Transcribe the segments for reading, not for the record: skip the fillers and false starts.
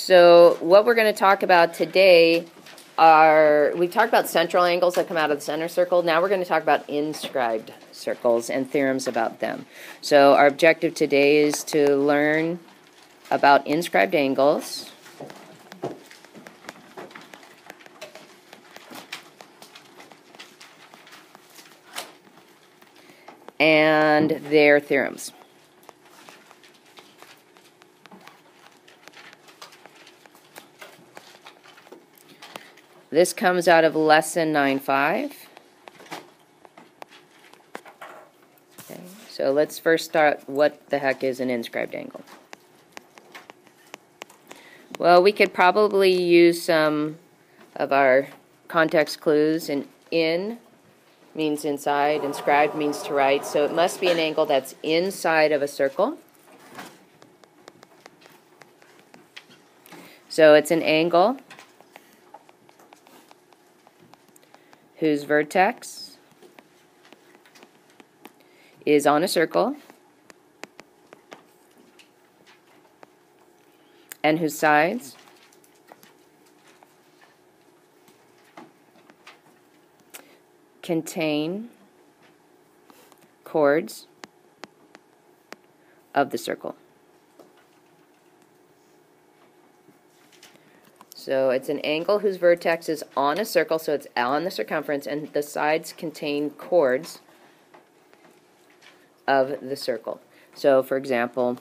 So what we're going to talk about today are, we've talked about central angles that come out of the center circle. Now we're going to talk about inscribed circles and theorems about them. So our objective today is to learn about inscribed angles, and their theorems. This comes out of lesson 9.5. Okay, so let's first start, what the heck is an inscribed angle? Well, we could probably use some of our context clues. And in means inside, inscribed means to write, so it must be an angle that's inside of a circle. So it's an angle whose vertex is on a circle and whose sides contain chords of the circle. So it's an angle whose vertex is on a circle, so it's on the circumference, and the sides contain chords of the circle. So, for example,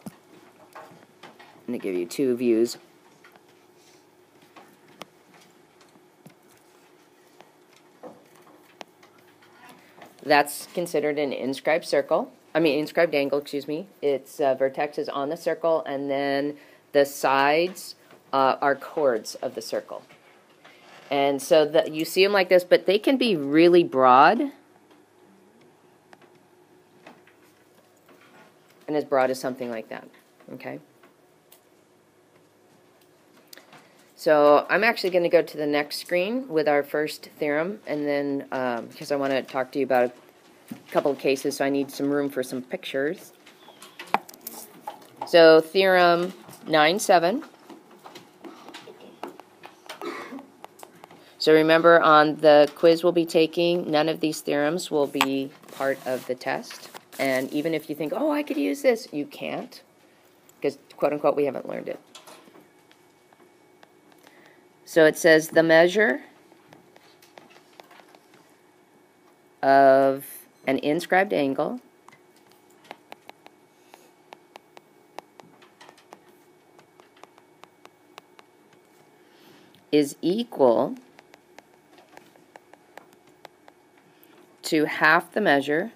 I'm going to give you two views. That's considered an inscribed circle. Inscribed angle, excuse me. Its vertex is on the circle, and then the sides are chords of the circle. And so you see them like this, but they can be really broad and as broad as something like that. Okay? So I'm actually going to go to the next screen with our first theorem, and then because I want to talk to you about a couple of cases, so I need some room for some pictures. So Theorem 9.7. So remember, on the quiz we'll be taking, none of these theorems will be part of the test. And even if you think, oh, I could use this, you can't, because, quote-unquote, we haven't learned it. So it says the measure of an inscribed angle is equal to half the measure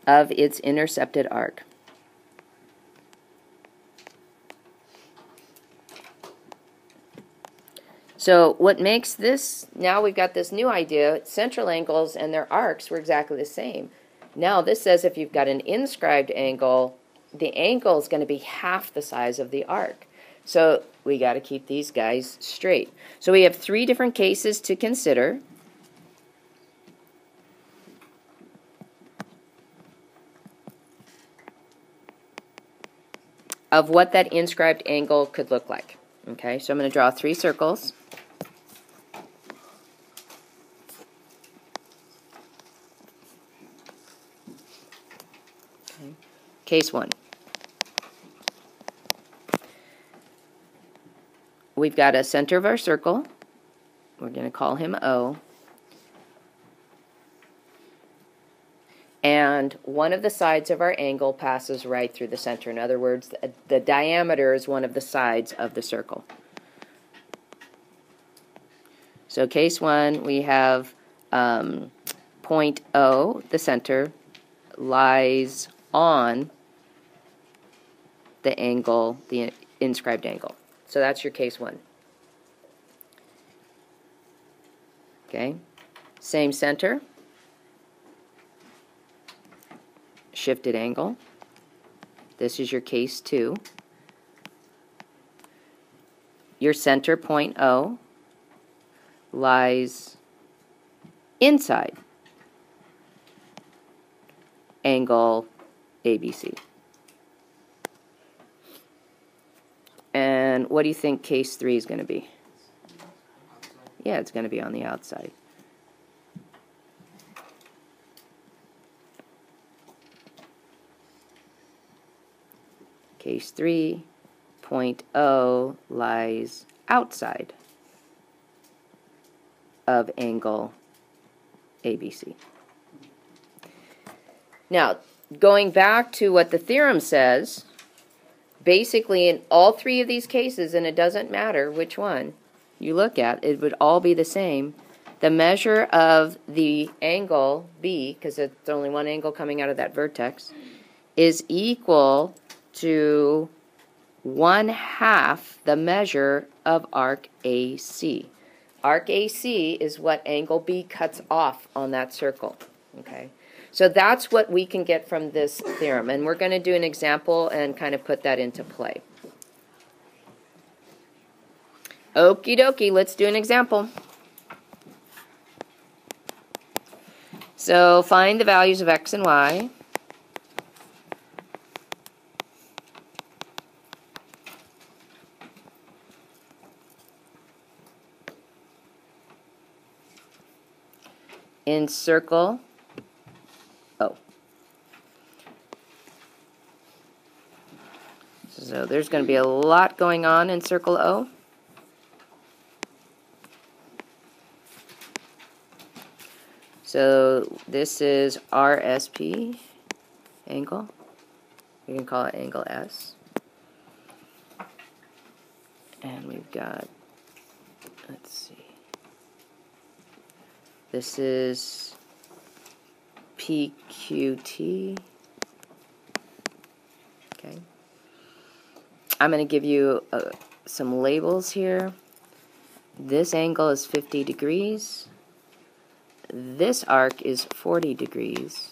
of its intercepted arc. So what makes this, now we've got this new idea, central angles and their arcs were exactly the same. Now this says if you've got an inscribed angle, the angle is going to be half the size of the arc. So we got to keep these guys straight. So we have three different cases to consider. Of what that inscribed angle could look like. Okay, so I'm going to draw three circles. Okay. Case 1. We've got a center of our circle. We're going to call him O. And one of the sides of our angle passes right through the center. In other words, the diameter is one of the sides of the circle. So case 1, we have point O, the center, lies on the angle, the inscribed angle. So that's your case 1. Okay, same center, shifted angle. This is your case 2. Your center point O lies inside angle ABC. And what do you think case 3 is going to be? Yeah, it's going to be on the outside. Case 3, point O lies outside of angle ABC. Now, going back to what the theorem says, basically in all 3 of these cases, and it doesn't matter which one you look at, it would all be the same. The measure of the angle B, because there's only one angle coming out of that vertex, is equal to 1/2 the measure of arc AC. Arc AC is what angle B cuts off on that circle. Okay, so that's what we can get from this theorem, and we're going to do an example and kind of put that into play. Okie dokie, let's do an example. So find the values of x and y. In circle O. So there's going to be a lot going on in circle O. So this is RSP angle. We can call it angle S. And we've got, let's see. This is PQT. Okay. I'm going to give you some labels here. This angle is 50 degrees. This arc is 40 degrees.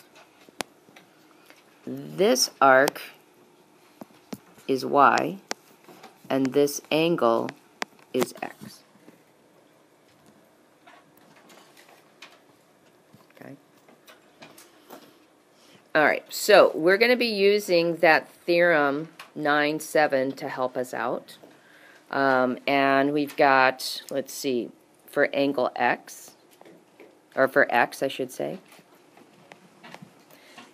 This arc is Y, and this angle is X. Okay. All right, so we're going to be using that theorem 9-7 to help us out. And we've got, let's see, for angle X, or for X, I should say.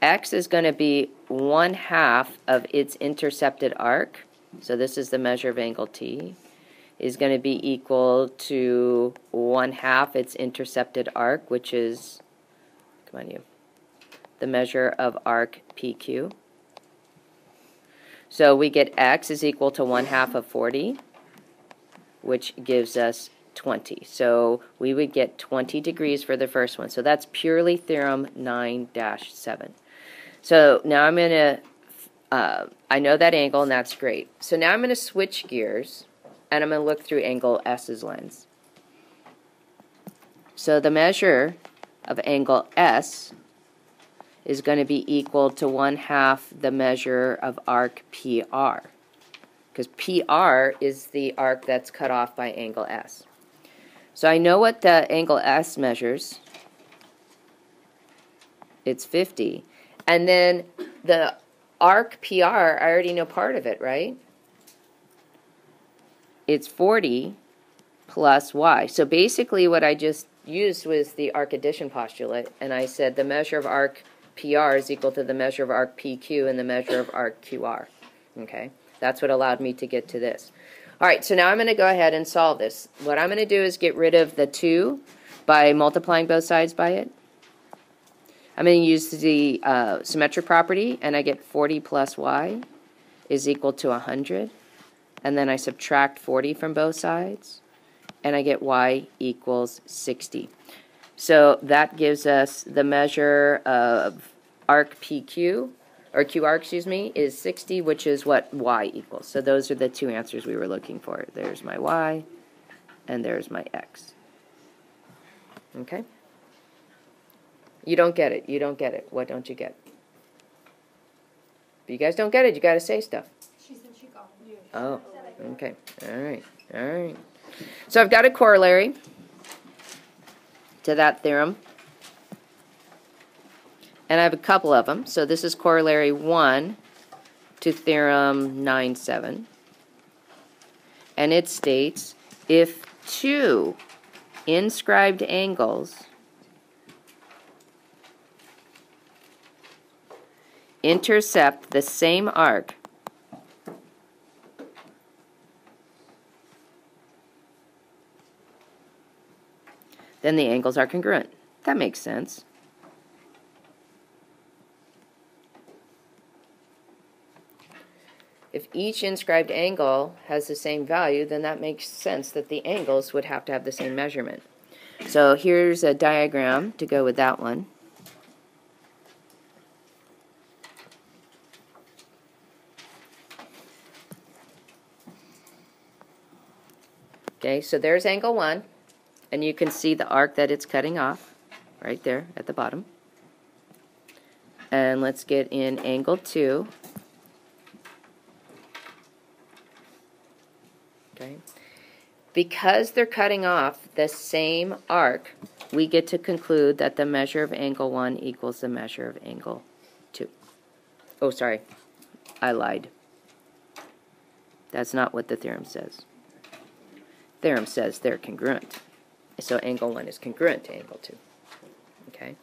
X is going to be 1/2 of its intercepted arc. So this is the measure of angle T. Is going to be equal to 1/2 its intercepted arc, which is, come on you, the measure of arc PQ. So we get X is equal to 1/2 of 40, which gives us 20. So we would get 20 degrees for the first one. So that's purely theorem 9-7. So now I'm going to, I know that angle, and that's great. So now I'm going to switch gears, and I'm going to look through angle S's lens. So the measure of angle S is going to be equal to 1/2 the measure of arc PR, because PR is the arc that's cut off by angle S. So I know what the angle S measures. It's 50. And then the arc PR, I already know part of it, right? It's 40 plus Y. So basically what I just used was the arc addition postulate, and I said the measure of arc PR is equal to the measure of arc PQ and the measure of arc QR. Okay? That's what allowed me to get to this. All right, so now I'm going to go ahead and solve this. What I'm going to do is get rid of the 2 by multiplying both sides by it. I'm going to use the symmetric property, and I get 40 plus Y is equal to 100. And then I subtract 40 from both sides, and I get Y equals 60. So that gives us the measure of arc PQ, or QR, excuse me, is 60, which is what Y equals. So those are the 2 answers we were looking for. There's my Y, and there's my X. Okay? You don't get it. You don't get it. What don't you get? If you guys don't get it, you got to say stuff. She said she got it. Oh, okay. All right. All right. So I've got a corollary to that theorem. And I have a couple of them. So this is corollary 1 to Theorem 9.7. And it states, if two inscribed angles intercept the same arc, then the angles are congruent. That makes sense. If each inscribed angle has the same value, then that makes sense that the angles would have to have the same measurement. So here's a diagram to go with that one. Okay, so there's angle 1, and you can see the arc that it's cutting off right there at the bottom. And let's get in angle 2. Okay. Because they're cutting off the same arc, we get to conclude that the measure of angle 1 equals the measure of angle 2. Oh, sorry, I lied. That's not what the theorem says. Theorem says they're congruent. So angle 1 is congruent to angle 2. Okay.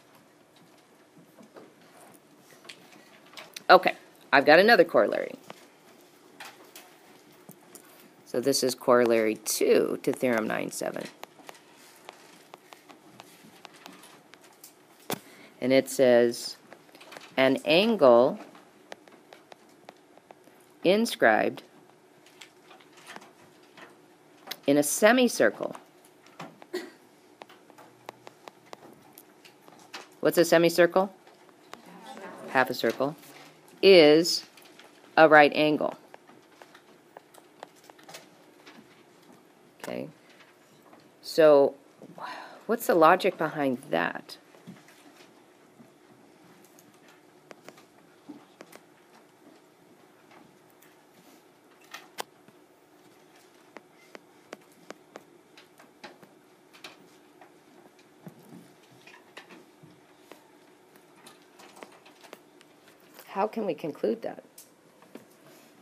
Okay, I've got another corollary. So this is corollary 2 to Theorem 9.7. And it says, an angle inscribed in a semicircle. What's a semicircle? Half a circle. Is a right angle. Okay. So, what's the logic behind that? How can we conclude that?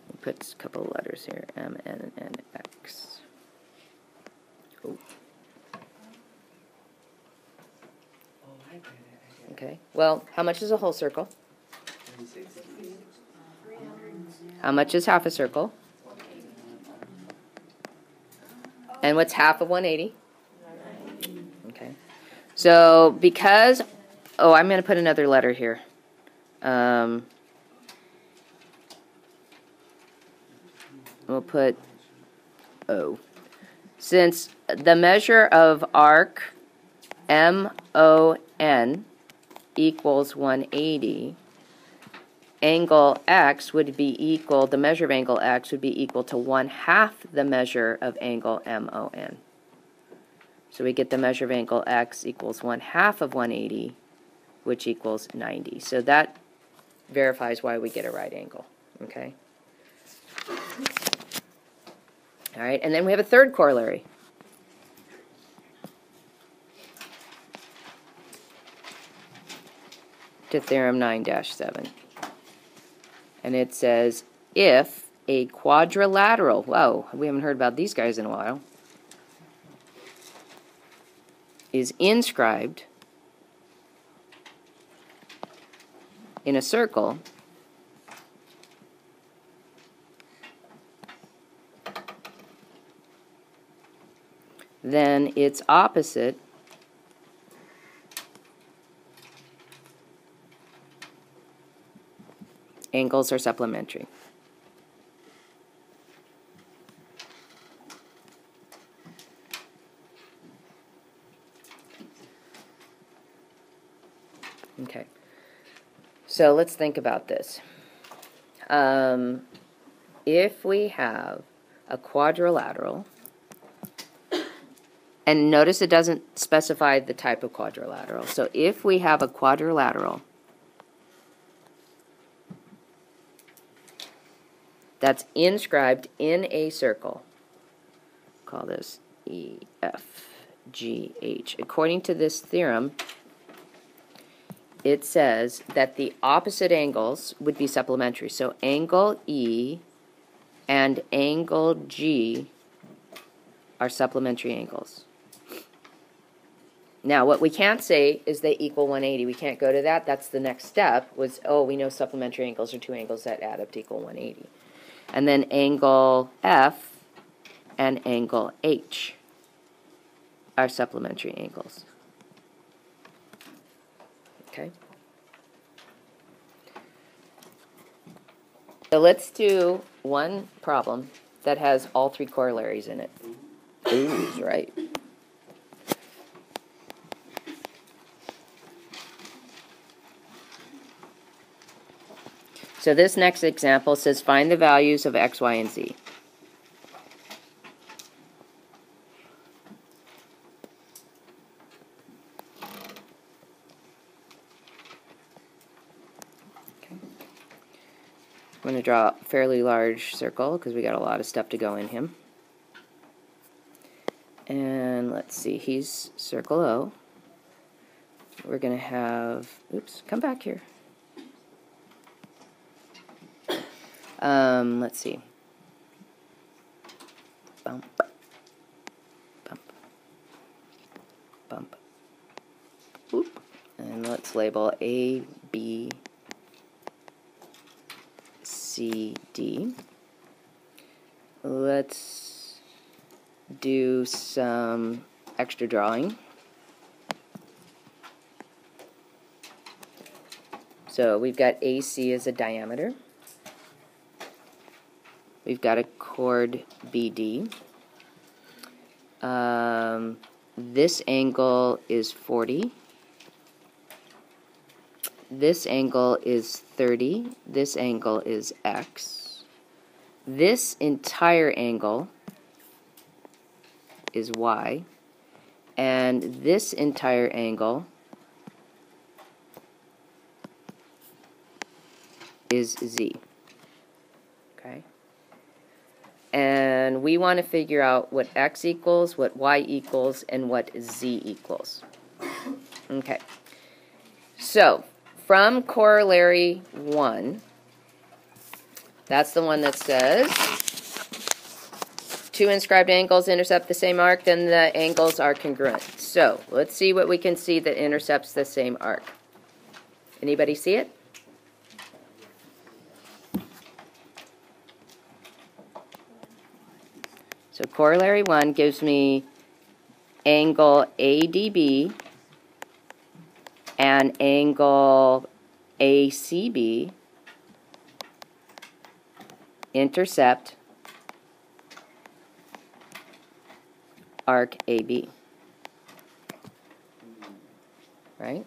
We'll put a couple of letters here, M, N, and X. Oh. Okay, well, how much is a whole circle? How much is half a circle? And what's half of 180? Okay, so because, oh, I'm going to put another letter here. We'll put O. Since the measure of arc MON equals 180, angle X would be equal, the measure of angle X would be equal to 1/2 the measure of angle MON. So we get the measure of angle X equals 1/2 of 180, which equals 90. So that verifies why we get a right angle. Okay? All right, and then we have a third corollary. To Theorem 9-7. And it says, if a quadrilateral, whoa, we haven't heard about these guys in a while, is inscribed in a circle, then its opposite angles are supplementary. Okay, so let's think about this. If we have a quadrilateral, and notice it doesn't specify the type of quadrilateral. So if we have a quadrilateral that's inscribed in a circle, call this E, F, G, H. According to this theorem, it says that the opposite angles would be supplementary. So angle E and angle G are supplementary angles. Now, what we can't say is they equal 180. We can't go to that. That's the next step was, oh, we know supplementary angles are two angles that add up to equal 180. And then angle F and angle H are supplementary angles. Okay? So let's do one problem that has all three corollaries in it. Ooh's right. So this next example says find the values of x, y, and z. Okay. I'm going to draw a fairly large circle because we got a lot of stuff to go in him. And let's see, he's circle O. We're going to have, oops, come back here. Let's see. Bump, bump, bump. Whoop. And let's label A, B, C, D. Let's do some extra drawing. So we've got AC as a diameter. We've got a chord BD. This angle is 40. This angle is 30. This angle is X. This entire angle is Y. And this entire angle is Z. Okay? And we want to figure out what X equals, what Y equals, and what Z equals. Okay. So, from corollary 1, that's the one that says two inscribed angles intercept the same arc, then the angles are congruent. So, let's see what we can see that intercepts the same arc. Anybody see it? So corollary 1 gives me angle ADB and angle ACB intercept arc AB. Right?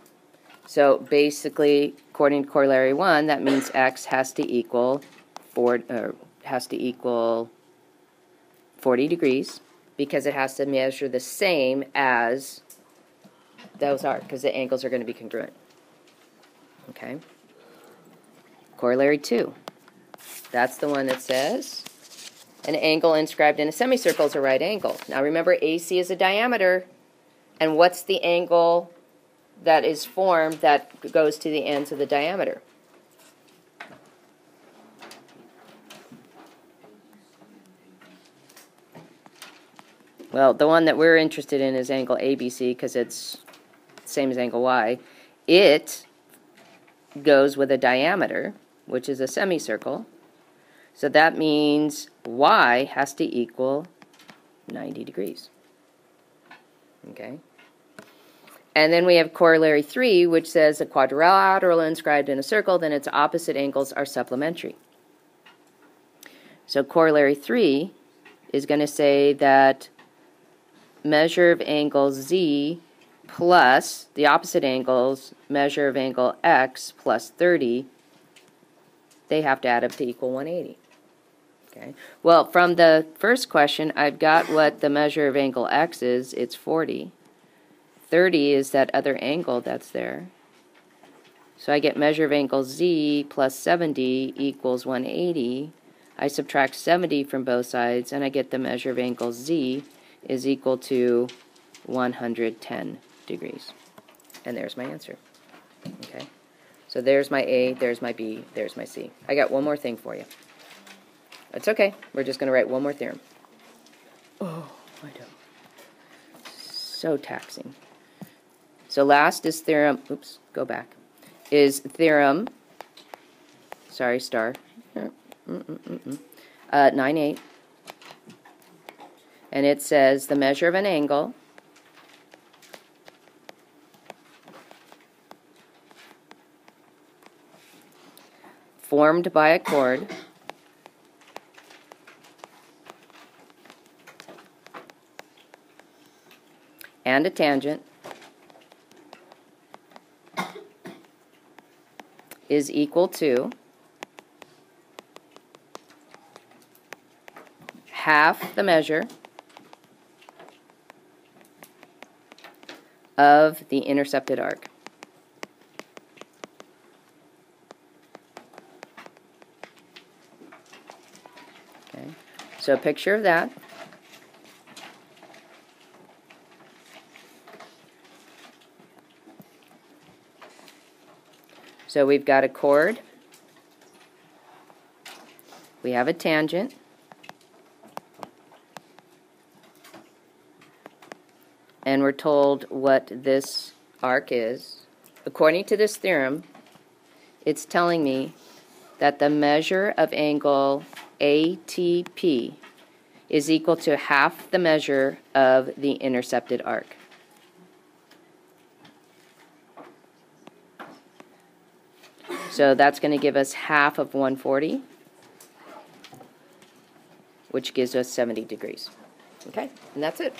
So basically, according to corollary 1, that means X has to equal 40 degrees because it has to measure the same as those are, because the angles are going to be congruent. Okay? Corollary 2. That's the one that says an angle inscribed in a semicircle is a right angle. Now remember, AC is a diameter, and what's the angle that is formed that goes to the ends of the diameter? Well, the one that we're interested in is angle ABC because it's the same as angle Y. It goes with a diameter, which is a semicircle. So that means Y has to equal 90 degrees. Okay? And then we have corollary 3, which says a quadrilateral inscribed in a circle, then its opposite angles are supplementary. So corollary 3 is going to say that measure of angle Z plus the opposite angles, measure of angle X plus 30, they have to add up to equal 180. Okay. Well, from the first question, I've got what the measure of angle X is. It's 40. 30 is that other angle that's there. So I get measure of angle Z plus 70 equals 180. I subtract 70 from both sides, and I get the measure of angle Z is equal to 110 degrees. And there's my answer. Okay, so there's my A, there's my B, there's my C. I got one more thing for you. It's okay. We're just going to write one more theorem. Oh, I know. So taxing. So last is theorem, oops, go back, is theorem, sorry, star, 9-8. And it says the measure of an angle formed by a chord and a tangent is equal to half the measure of the intercepted arc. Okay, so a picture of that. So we've got a chord, we have a tangent, and we're told what this arc is. According to this theorem, it's telling me that the measure of angle ATP is equal to half the measure of the intercepted arc. So that's going to give us half of 140, which gives us 70 degrees. Okay, and that's it.